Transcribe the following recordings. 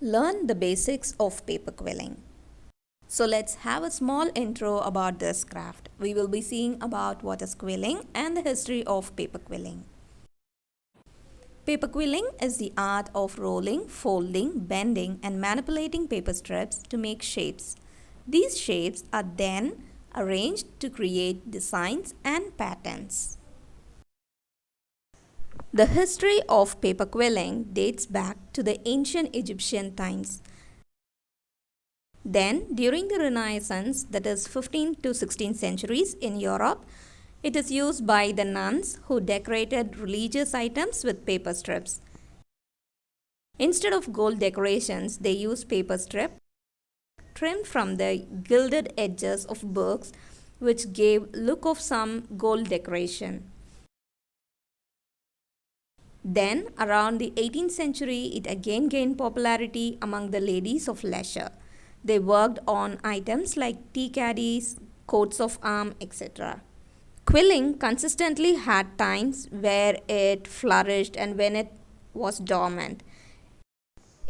Learn the basics of paper quilling. So let's have a small intro about this craft. We will be seeing about what is quilling and the history of paper quilling. Paper quilling is the art of rolling, folding, bending and manipulating paper strips to make shapes. These shapes are then arranged to create designs and patterns. The history of paper quilling dates back to the ancient Egyptian times. Then, during the Renaissance, that is 15th to 16th centuries in Europe, it is used by the nuns who decorated religious items with paper strips. Instead of gold decorations, they used paper strip trimmed from the gilded edges of books, which gave look of some gold decoration. Then, around the 18th century, it again gained popularity among the ladies of leisure. They worked on items like tea caddies, coats of arms, etc. Quilling consistently had times where it flourished and when it was dormant.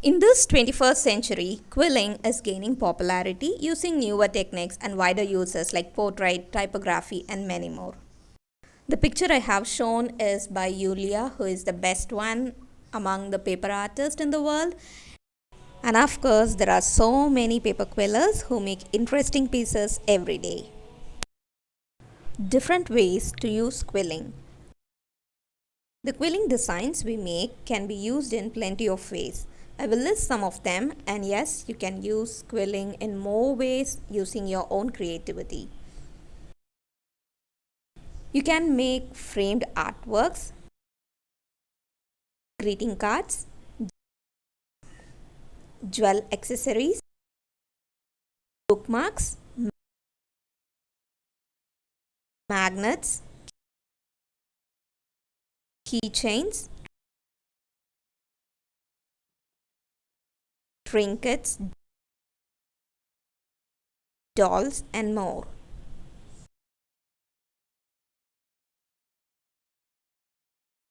In this 21st century, quilling is gaining popularity using newer techniques and wider uses like portrait, typography, and many more. The picture I have shown is by Yulia, who is the best one among the paper artists in the world. And of course, there are so many paper quillers who make interesting pieces every day. Different ways to use quilling. The quilling designs we make can be used in plenty of ways. I will list some of them, and yes, you can use quilling in more ways using your own creativity. You can make framed artworks, greeting cards, jewel accessories, bookmarks, magnets, keychains, trinkets, dolls, and more.